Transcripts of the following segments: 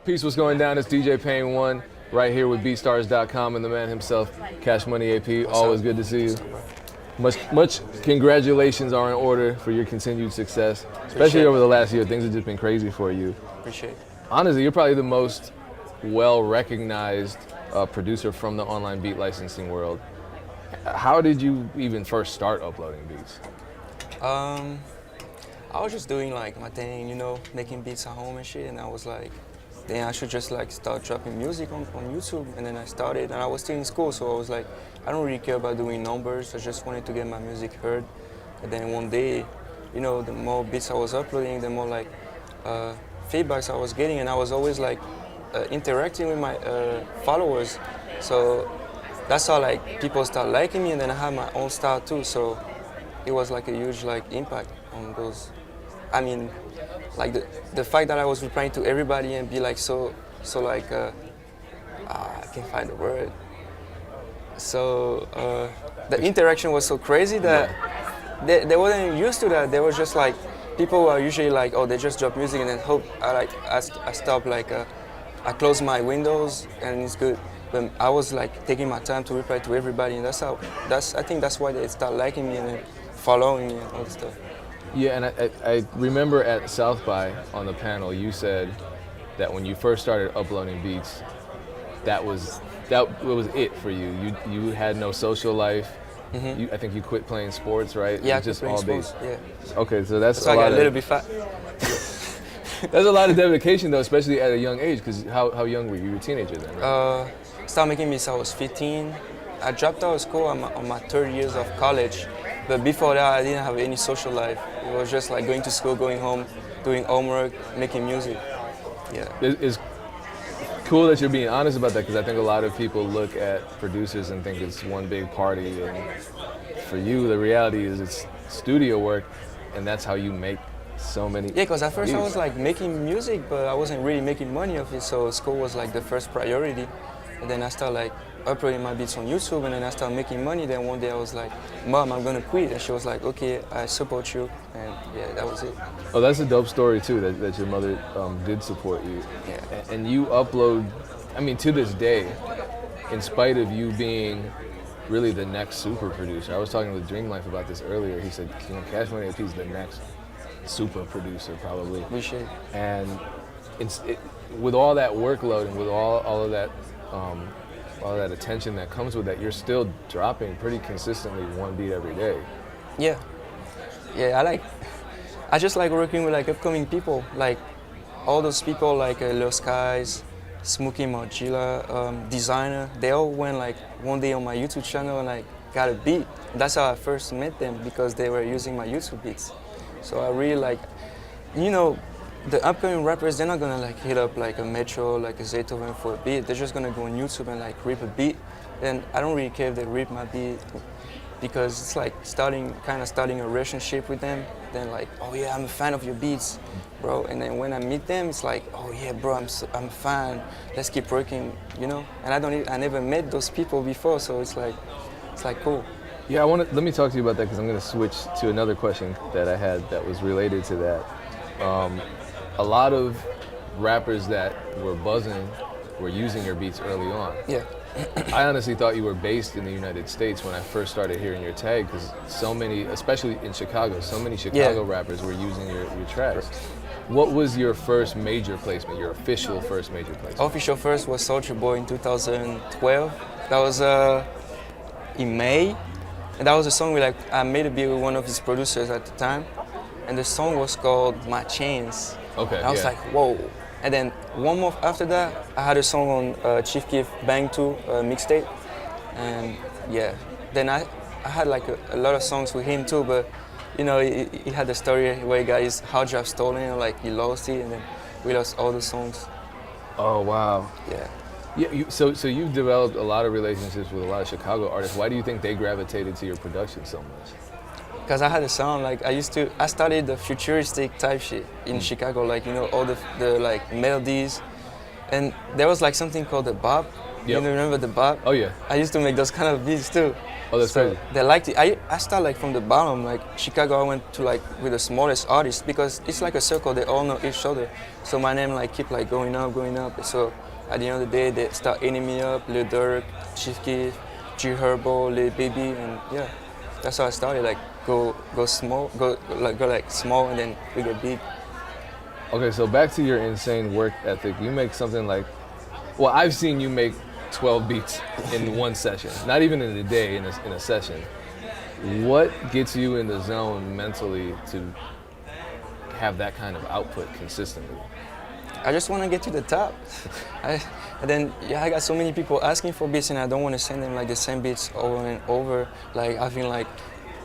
Peace, what's going down? It's DJ Payne 1 right here with BeatStars.com and the man himself, CashMoneyAP. Always good to see you. Much congratulations are in order for your continued success, especially over the last year. Things have just been crazy for you. Appreciate it. Honestly, you're probably the most well-recognized producer from the online beat licensing world. How did you even first start uploading beats? I was just doing like my thing, you know, making beats at home and shit, and I was like, then I should just like start dropping music on YouTube. And then I started, and I was still in school, so I was like, I don't really care about doing numbers. I just wanted to get my music heard. And then one day, you know, the more beats I was uploading, the more like feedbacks I was getting, and I was always like interacting with my followers. So that's how like people start liking me, and then I had my own style too. So it was like a huge like impact on those. I mean, like the fact that I was replying to everybody and be like so like I can't find the word. So the interaction was so crazy that they wasn't used to that. They were just like, people were usually like, oh, they just drop music and then hope I stop, like I close my windows and it's good. But I was like taking my time to reply to everybody, and I think that's why they start liking me and then following me and all that stuff. Yeah, and I remember at South by on the panel, you said that when you first started uploading beats, that was it for you. You had no social life. Mm-hmm. I think you quit playing sports, right? Yeah, just all sports. Yeah. Okay, so that's I got a little bit fat. That's a lot of dedication, though, especially at a young age. Because how young were you? You were a teenager then, right? Started making beats. I was 15. I dropped out of school on my third years of college. But before that, I didn't have any social life. It was just like going to school, going home, doing homework, making music. Yeah. It's cool that you're being honest about that, because I think a lot of people look at producers and think it's one big party. And for you, the reality is it's studio work, and that's how you make so many. Yeah, because at first I was like making music, but I wasn't really making money off it. So school was like the first priority. And then I started like uploading my beats on YouTube, and then I started making money. Then one day I was like, Mom, I'm gonna quit. And she was like, okay, I support you. And yeah, that was it. Oh, that's a dope story too, that your mother did support you. Yeah. And you upload, I mean, to this day, in spite of you being really the next super producer. I was talking with Dream Life about this earlier. He said, you know, CashMoneyAP is the next super producer probably. We should. And with all that workload and with all of that attention that comes with that, you're still dropping pretty consistently one beat every day. Yeah. Yeah, I just like working with like upcoming people, like all those people like Lil Skies, Smokey Margilla, Designer. They all went like one day on my YouTube channel and like got a beat. That's how I first met them, because they were using my YouTube beats. So I really like, you know, the upcoming rappers, they're not gonna like hit up like a Metro, like a Zaytoven for a beat. They're just gonna go on YouTube and like rip a beat. And I don't really care if they rip my beat, because it's like starting a relationship with them. Then like, oh yeah, I'm a fan of your beats, bro. And then when I meet them, it's like, oh yeah, bro, I'm a fan. Let's keep working, you know. And I never met those people before, so it's like cool. Yeah, let me talk to you about that, because I'm gonna switch to another question that I had that was related to that. A lot of rappers that were buzzing were using your beats early on. Yeah. I honestly thought you were based in the United States when I first started hearing your tag, because so many, especially in Chicago, so many Chicago rappers were using your tracks. What was your first major placement, your official first major placement? Official first was Soulja Boy in 2012. That was in May. And that was a song I made a beat with one of his producers at the time. And the song was called My Chains. Okay. And I was like, whoa. And then 1 month after that, I had a song on Chief Keef Bang 2 mixtape. And yeah, then I had like a lot of songs with him too, but you know, he had the story where he got his hard drive stolen, and like he lost it, and then we lost all the songs. Oh, wow. Yeah. Yeah. So you've developed a lot of relationships with a lot of Chicago artists. Why do you think they gravitated to your production so much? Because I had a sound, like I studied the futuristic type shit in Chicago, like, you know, all the like melodies. And there was like something called the bop, You remember the bop? Oh yeah. I used to make those kind of beats too. Oh, that's crazy. They liked it. I started like from the bottom, like Chicago. I went to like with the smallest artists because it's like a circle. They all know each other. So my name like keep like going up, going up. So at the end of the day, they start eating me up. Lil Durk, Chief Keef, G Herbo, Lil Baby, and yeah, that's how I started. Like go small, go like small, and then we get big. Okay, so back to your insane work ethic. You make something like, well, I've seen you make 12 beats in one session, not even in a day, in a session. What gets you in the zone mentally to have that kind of output consistently? I just want to get to the top. And then, I got so many people asking for beats and I don't want to send them like the same beats over and over. Like having like,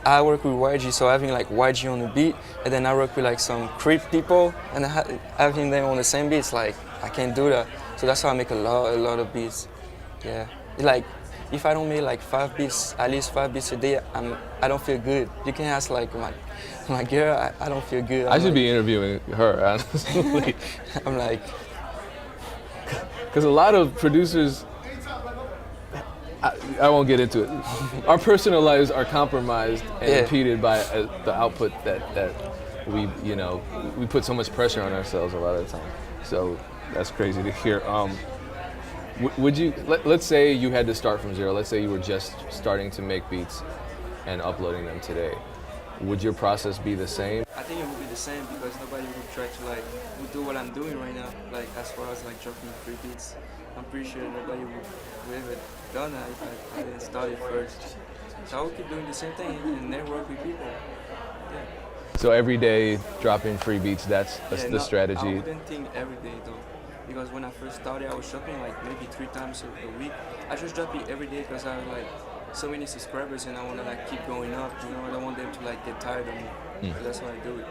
I work with YG, so having like YG on the beat, and then I work with like some creep people and having them on the same beats, like I can't do that. So that's how I make a lot of beats. Yeah, like if I don't make like 5 beats, at least 5 beats a day, I don't feel good. You can ask like my girl, I don't feel good. I should be interviewing her, honestly. I'm like, because a lot of producers, I won't get into it. Our personal lives are compromised and impeded by the output that we put so much pressure on ourselves a lot of the time. So that's crazy to hear. Would you, let's say you had to start from zero, let's say you were just starting to make beats and uploading them today. Would your process be the same? I think it would be the same because nobody would try to like do what I'm doing right now, like as far as like dropping free beats. I'm pretty sure nobody would ever done that if I didn't start it first. So I would keep doing the same thing and network with people. Yeah. So every day dropping free beats, that's the strategy? I wouldn't think every day though. Because when I first started, I was dropping like maybe 3 times a week. I just drop it every day because I have like so many subscribers and I want to like keep going up. You know, I don't want them to like get tired of me. So that's why I do it.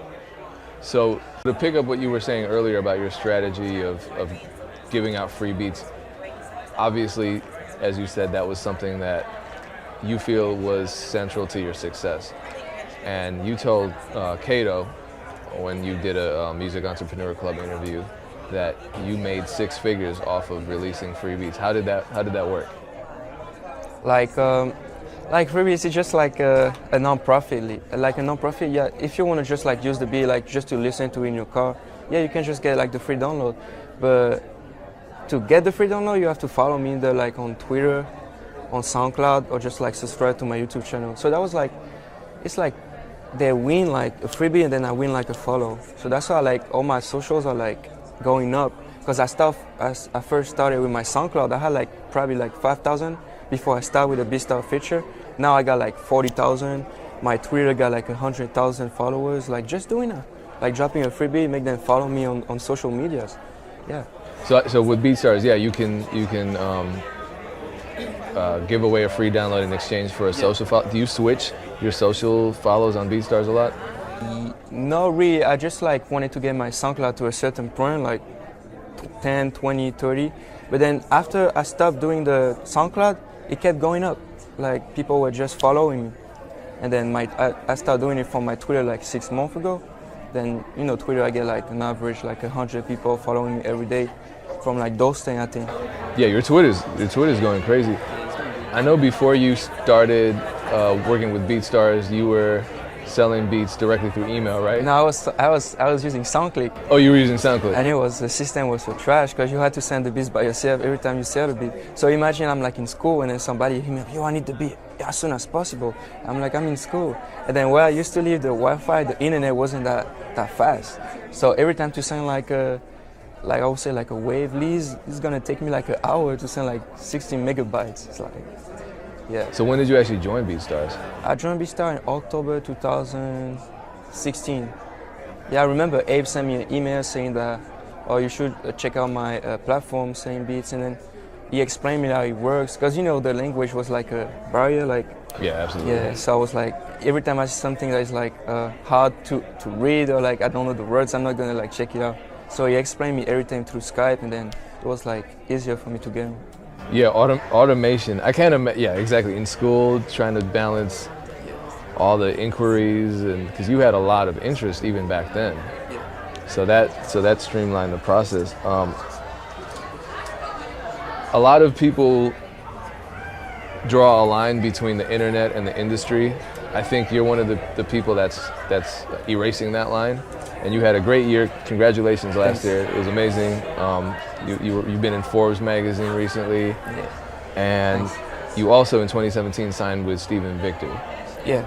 So to pick up what you were saying earlier about your strategy of giving out free beats, obviously, as you said, that was something that you feel was central to your success. And you told Kato when you did a Music Entrepreneur Club interview that you made 6 figures off of releasing free beats. How did that work? Like free beats is just like a non-profit. Like a non-profit, yeah. If you want to just like use the beat, like just to listen to it in your car, yeah, you can just get like the free download. But to get the free download, you have to follow me either like on Twitter, on SoundCloud, or just like subscribe to my YouTube channel. So that was like, it's like they win like a freebie and then I win like a follow. So that's why like all my socials are like going up. Because I first started with my SoundCloud, I had like probably like 5,000 before I started with the BeatStars feature. Now I got like 40,000. My Twitter got like 100,000 followers. Like just doing that, like dropping a freebie, make them follow me on social medias. Yeah. So with BeatStars, yeah, you can give away a free download in exchange for a social follow. Do you switch your social follows on BeatStars a lot? No, really. I just like wanted to get my SoundCloud to a certain point, like 10, 20, 30. But then after I stopped doing the SoundCloud, it kept going up. Like people were just following me. And then I started doing it from my Twitter like 6 months ago. Then, Twitter, I get like an average like 100 people following me every day from like those things, I think. Yeah, your Twitter's going crazy. I know before you started working with BeatStars, you were selling beats directly through email, right? No, I was using SoundClick. Oh, you were using SoundClick. And the system was so trash because you had to send the beats by yourself every time you sell the beat. So imagine I'm like in school and then somebody hit me up, yo, I need the beat as soon as possible. I'm like, I'm in school. And then where I used to live, the Wi-Fi, the internet wasn't that fast. So every time to send like I would say like a wave lease, it's gonna take me like an hour to send like 16 megabytes. It's like, yeah. So when did you actually join BeatStars? I joined BeatStars in October 2016. Yeah, I remember Abe sent me an email saying that, oh, you should check out my platform, Selling Beats, and then he explained me how it works, because the language was like a barrier, like. Yeah, absolutely. Yeah, so I was like, every time I see something that is like hard to read or like I don't know the words, I'm not gonna like check it out. So he explained me everything through Skype, and then it was like easier for me to get. Yeah, automation. I can't imagine. Yeah, exactly. In school, trying to balance all the inquiries, and because you had a lot of interest even back then. Yeah. So that streamlined the process. a lot of people draw a line between the internet and the industry. I think you're one of the people that's erasing that line. And you had a great year. Congratulations last year. It was amazing. You've been in Forbes magazine recently. Yeah. And you also in 2017 signed with Steven Victor. Yeah.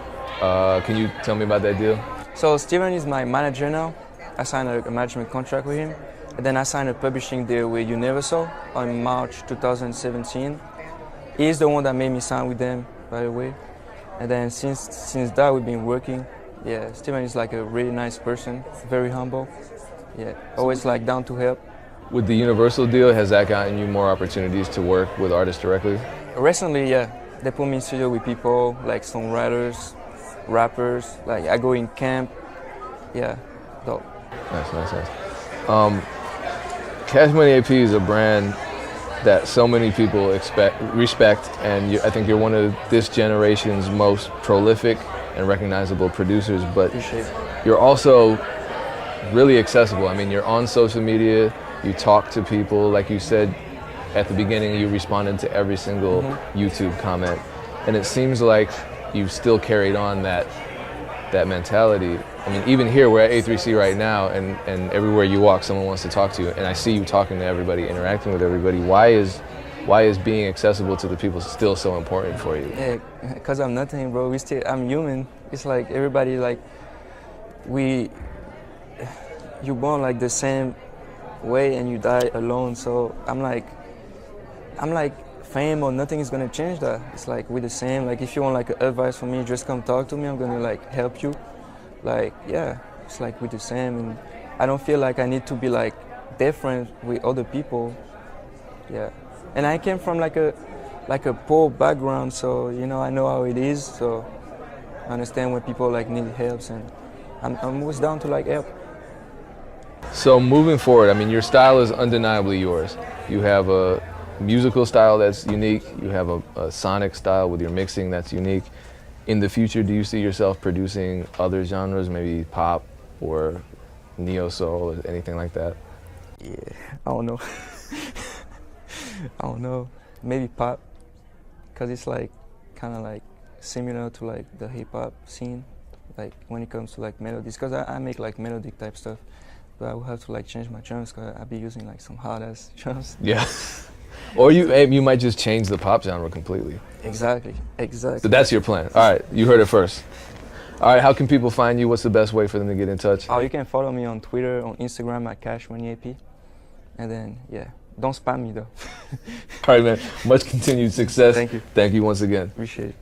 Can you tell me about that deal? So Steven is my manager now. I signed a management contract with him. And then I signed a publishing deal with Universal on March 2017. He's the one that made me sign with them, by the way. And then since that, we've been working. Yeah, Steven is like a really nice person, very humble. Yeah, always like down to help. With the Universal deal, has that gotten you more opportunities to work with artists directly? Recently, yeah, they put me in studio with people like songwriters, rappers. Like I go in camp. Yeah, dope. Nice. CashMoneyAP is a brand that so many people respect, and I think you're one of this generation's most prolific and recognizable producers, but you're also really accessible. I mean, you're on social media, you talk to people, like you said at the beginning, you responded to every single YouTube comment, and it seems like you've still carried on that mentality. I mean, even here, we're at A3C right now, and everywhere you walk, someone wants to talk to you, and I see you talking to everybody, interacting with everybody. Why is being accessible to the people still so important for you? Yeah, because I'm nothing, bro. I'm human. It's like everybody, like, you're born like the same way and you die alone. So I'm like, fame or nothing is gonna change that. It's like we're the same. Like if you want like advice from me, just come talk to me. I'm gonna like help you. Like yeah, it's like we're the same, and I don't feel like I need to be like different with other people. Yeah, and I came from like a poor background, so you know I know how it is. So I understand when people like need help, and I'm always down to like help. So moving forward, I mean, your style is undeniably yours. You have a musical style that's unique. You have a sonic style with your mixing that's unique. In the future, do you see yourself producing other genres, maybe pop or neo soul or anything like that? Yeah, I don't know. I don't know. Maybe pop, cause it's like kind of like similar to like the hip hop scene, like when it comes to like melodies. Cause I make like melodic type stuff, but I will have to like change my drums, cause I be using like some hard ass drums. Yeah. Or you might just change the pop genre completely. Exactly. So that's your plan. All right, you heard it first. All right, how can people find you? What's the best way for them to get in touch? Oh, you can follow me on Twitter, on Instagram at CashMoneyAP. And then, yeah, don't spam me though. All right, man. Much continued success. Thank you. Thank you once again. Appreciate it.